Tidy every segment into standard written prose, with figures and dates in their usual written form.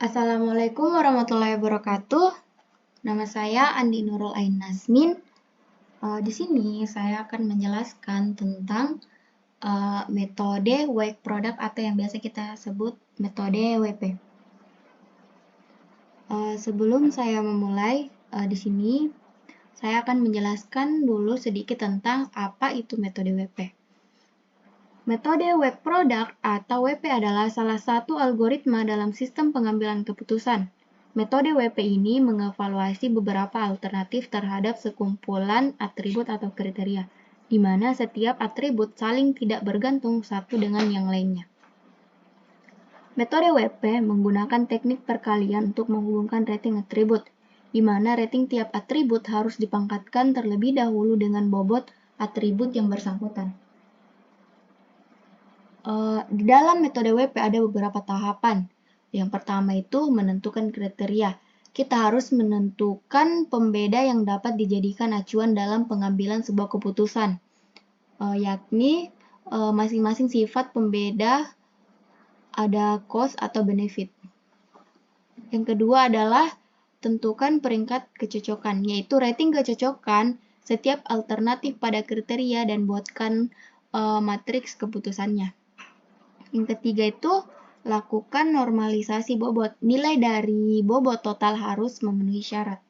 Assalamualaikum warahmatullahi wabarakatuh. Nama saya Andi Nurul Ain Nazmin. Di sini saya akan menjelaskan tentang metode wake product atau yang biasa kita sebut metode WP. Sebelum saya memulai di sini, saya akan menjelaskan dulu sedikit tentang apa itu metode WP. Metode wake product atau WP adalah salah satu algoritma dalam sistem pengambilan keputusan. Metode WP ini mengevaluasi beberapa alternatif terhadap sekumpulan atribut atau kriteria, di mana setiap atribut saling tidak bergantung satu dengan yang lainnya. Metode WP menggunakan teknik perkalian untuk menghubungkan rating atribut, di mana rating tiap atribut harus dipangkatkan terlebih dahulu dengan bobot atribut yang bersangkutan. Di dalam metode WP ada beberapa tahapan. Yang pertama itu menentukan kriteria. Kita harus menentukan pembeda yang dapat dijadikan acuan dalam pengambilan sebuah keputusan, yakni masing-masing sifat pembeda ada cost atau benefit. Yang kedua adalah tentukan peringkat kecocokan, yaitu rating kecocokan setiap alternatif pada kriteria dan buatkan matriks keputusannya. Yang ketiga itu lakukan normalisasi bobot. Nilai dari bobot total harus memenuhi syarat.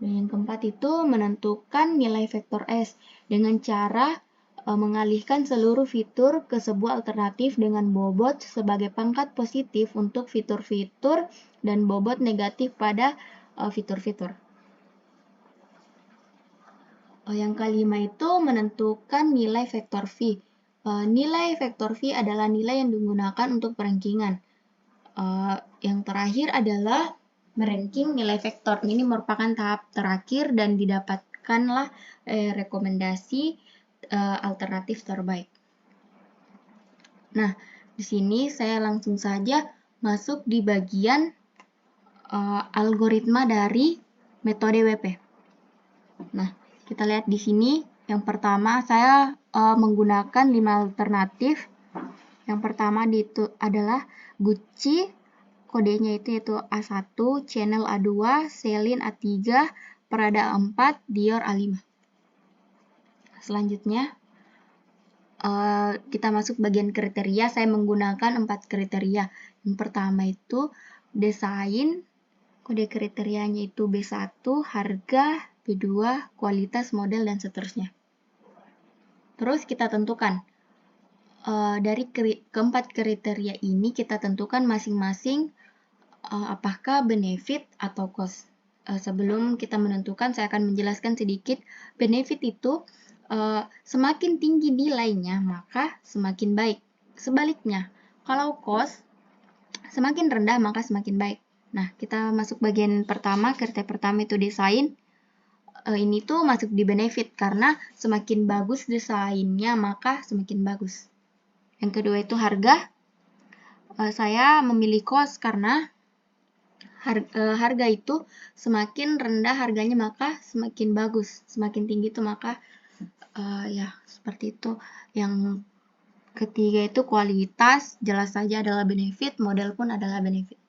Dan yang keempat itu menentukan nilai vektor S dengan cara mengalihkan seluruh fitur ke sebuah alternatif dengan bobot sebagai pangkat positif untuk fitur-fitur dan bobot negatif pada fitur-fitur. Yang kelima itu menentukan nilai vektor V. Nilai vektor V adalah nilai yang digunakan untuk perankingan. Yang terakhir adalah meranking nilai vektor. Ini merupakan tahap terakhir dan didapatkanlah rekomendasi alternatif terbaik. Nah, di sini saya langsung saja masuk di bagian algoritma dari metode WP. Nah, kita lihat di sini. Yang pertama, saya menggunakan 5 alternatif. Yang pertama itu adalah Gucci, kodenya itu yaitu A1, Chanel A2, Celine A3, Prada A4, Dior A5. Selanjutnya, kita masuk bagian kriteria. Saya menggunakan 4 kriteria. Yang pertama itu desain, kode kriterianya itu B1, harga, B2, kualitas, model, dan seterusnya. Terus kita tentukan. Dari keempat kriteria ini kita tentukan masing-masing apakah benefit atau cost. Sebelum kita menentukan, saya akan menjelaskan sedikit. Benefit itu semakin tinggi nilainya, maka semakin baik. Sebaliknya, kalau cost semakin rendah, maka semakin baik. Nah, kita masuk bagian pertama. Kriteria pertama itu desain. Ini tuh masuk di benefit karena semakin bagus desainnya, maka semakin bagus. Yang kedua itu harga. Saya memilih cost karena harga itu semakin rendah harganya maka semakin bagus. Semakin tinggi itu maka ya seperti itu. Yang ketiga itu kualitas. Jelas saja adalah benefit. Model pun adalah benefit.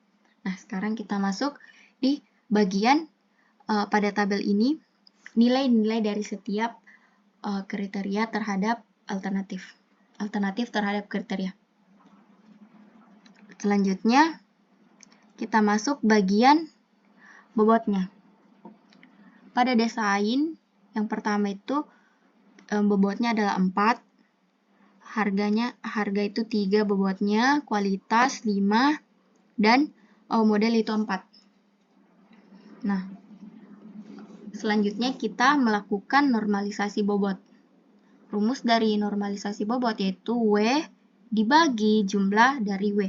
Nah, sekarang kita masuk di bagian pada tabel ini. Nilai-nilai dari setiap kriteria terhadap alternatif. Alternatif terhadap kriteria. Selanjutnya, kita masuk bagian bobotnya. Pada desain, yang pertama itu bobotnya adalah 4. Harga itu 3 bobotnya, kualitas 5, dan model itu 4. Nah, selanjutnya kita melakukan normalisasi bobot. Rumus dari normalisasi bobot yaitu W dibagi jumlah dari W.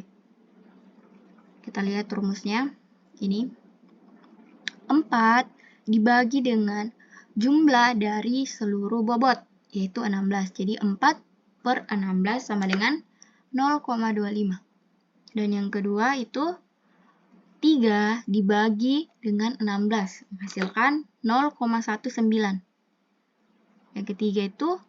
Kita lihat rumusnya. Ini 4 dibagi dengan jumlah dari seluruh bobot, yaitu 16. Jadi 4/16 sama dengan 0,25. Dan yang kedua itu 3 dibagi dengan 16, menghasilkan 0,19. Yang ketiga itu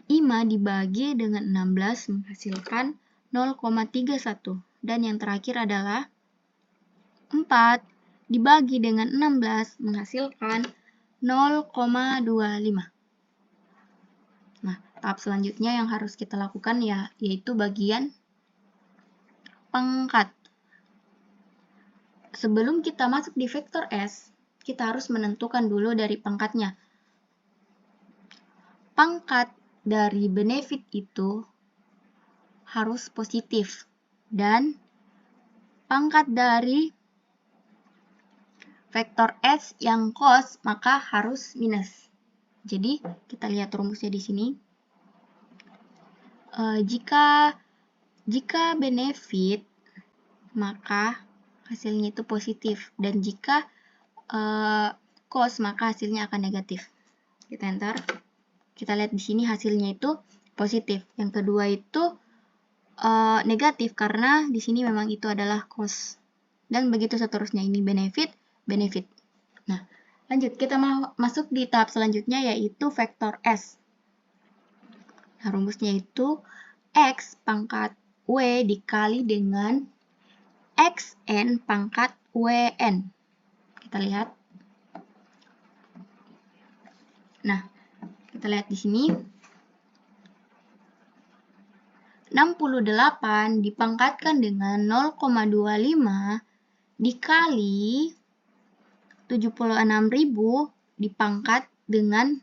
5 dibagi dengan 16, menghasilkan 0,31. Dan yang terakhir adalah 4 dibagi dengan 16 menghasilkan 0,25. Nah, tahap selanjutnya yang harus kita lakukan yaitu bagian pangkat. Sebelum kita masuk di vektor S, kita harus menentukan dulu dari pangkatnya. Pangkat dari benefit itu harus positif dan pangkat dari vektor S yang cos maka harus minus. Jadi kita lihat rumusnya di sini. Jika benefit maka hasilnya itu positif dan jika cos maka hasilnya akan negatif. Kita enter. Kita lihat di sini hasilnya itu positif. Yang kedua itu negatif karena di sini memang itu adalah cos. Dan begitu seterusnya, ini benefit. Nah, lanjut kita masuk di tahap selanjutnya yaitu vektor S. Nah, rumusnya itu X pangkat W dikali dengan XN pangkat WN. Kita lihat. Nah, kita lihat di sini. 68 dipangkatkan dengan 0,25 dikali 76.000 dipangkat dengan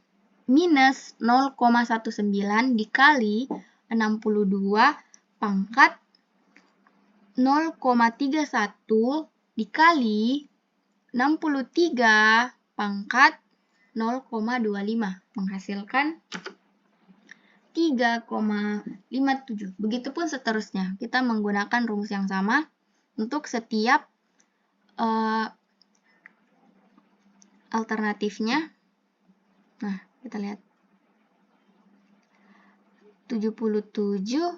minus 0,19 dikali 62 pangkat 0,31 dikali 63 pangkat 0,25 menghasilkan 3,57. Begitupun seterusnya. Kita menggunakan rumus yang sama untuk setiap alternatifnya. Nah, kita lihat. 77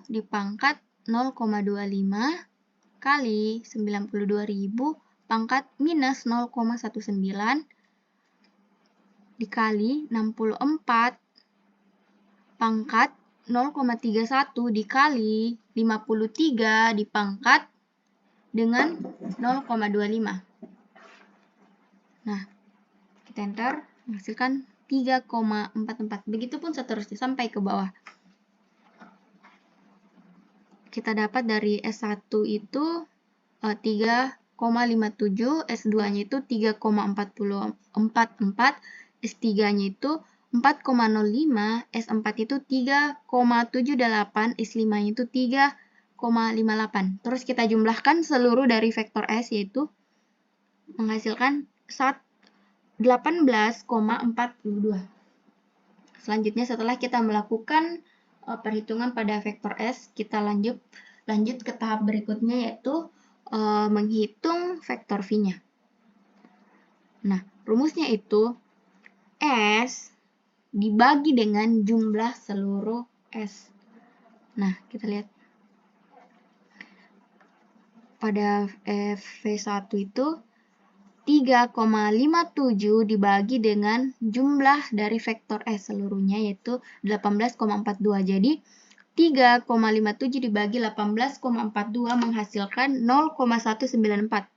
dipangkat 0,25 kali 92.000 pangkat minus 0,19 dikali 64 pangkat 0,31 dikali 53 dipangkat dengan 0,25. Nah, kita enter, menghasilkan 3,44. Begitupun seterusnya sampai ke bawah. Kita dapat dari S1 itu 3,57, S2-nya itu 3,44, S3-nya itu 4,05, S4 itu 3,78, S5-nya itu 3,58. Terus kita jumlahkan seluruh dari vektor S yaitu menghasilkan 18,42. Selanjutnya setelah kita melakukan perhitungan pada vektor S, kita lanjut ke tahap berikutnya yaitu menghitung vektor V-nya. Nah, rumusnya itu S dibagi dengan jumlah seluruh S. Nah, kita lihat. Pada V1 itu 3,57 dibagi dengan jumlah dari vektor S seluruhnya yaitu 18,42. Jadi 3,57 dibagi 18,42 menghasilkan 0,194.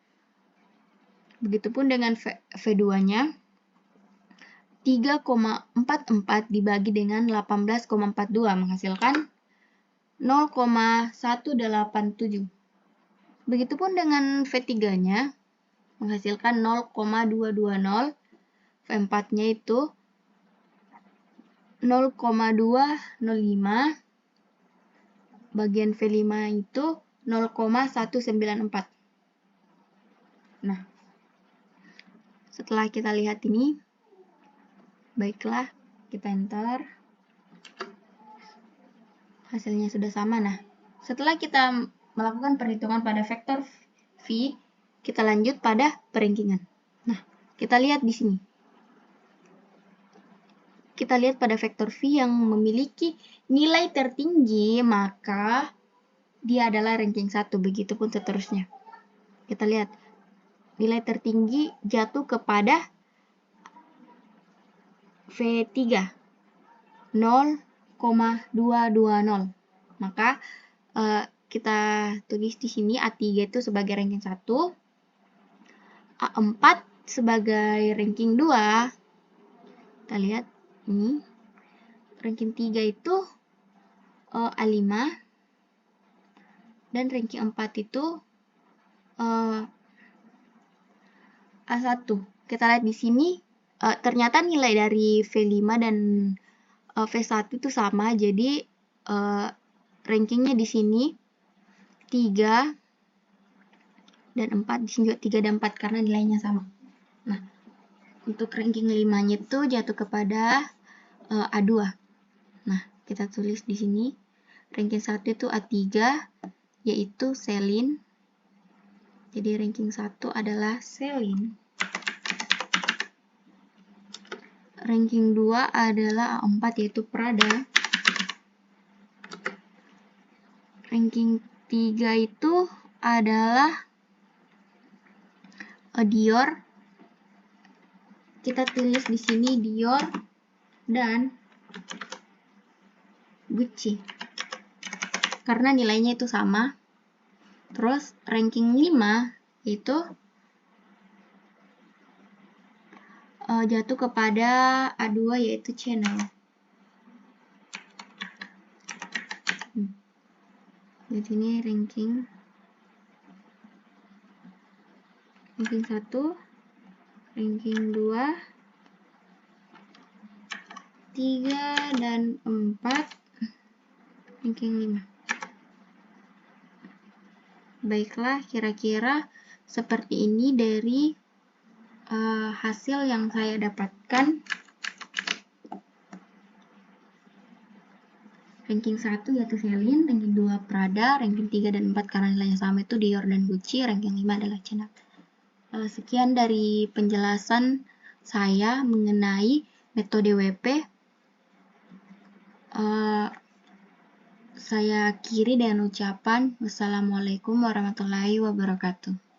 Begitupun dengan V2-nya. 3,44 dibagi dengan 18,42 menghasilkan 0,187. Begitupun dengan V3-nya menghasilkan 0,220. V4-nya itu 0,205. Bagian V5 itu 0,194. Nah, setelah kita lihat ini, baiklah, kita enter. Hasilnya sudah sama. Nah, setelah kita melakukan perhitungan pada vektor V, kita lanjut pada perankingan. Nah, kita lihat di sini. Kita lihat pada vektor V yang memiliki nilai tertinggi, maka dia adalah ranking 1, begitupun seterusnya. Kita lihat, nilai tertinggi jatuh kepada V3, 0,220. Maka kita tulis di sini A3 itu sebagai ranking 1. A4 sebagai ranking 2. Kita lihat ini. Ranking 3 itu A5. Dan ranking 4 itu A1. Kita lihat di sini, ternyata nilai dari V5 dan V1 itu sama, jadi rankingnya di sini 3 dan 4, di sini juga 3 dan 4 karena nilainya sama. Nah, untuk ranking 5-nya itu jatuh kepada A2. Nah, kita tulis di sini ranking 1 itu A3, yaitu Celine. Jadi ranking 1 adalah Celine. Ranking 2 adalah A4, yaitu Prada. Ranking 3 itu adalah Dior. Kita tulis di sini Dior dan Gucci. Karena nilainya itu sama. Terus ranking 5 itu jatuh kepada A2, yaitu Chanel. Di sini ranking 1, ranking 2, 3 dan 4, ranking 5. Baiklah, kira-kira seperti ini dari hasil yang saya dapatkan. Ranking 1 yaitu Celine, ranking 2 Prada, ranking 3 dan 4 karena nilainya sama itu Dior dan Gucci, ranking 5 adalah Chanel. Sekian dari penjelasan saya mengenai metode WP. Saya akhiri dengan ucapan wassalamualaikum warahmatullahi wabarakatuh.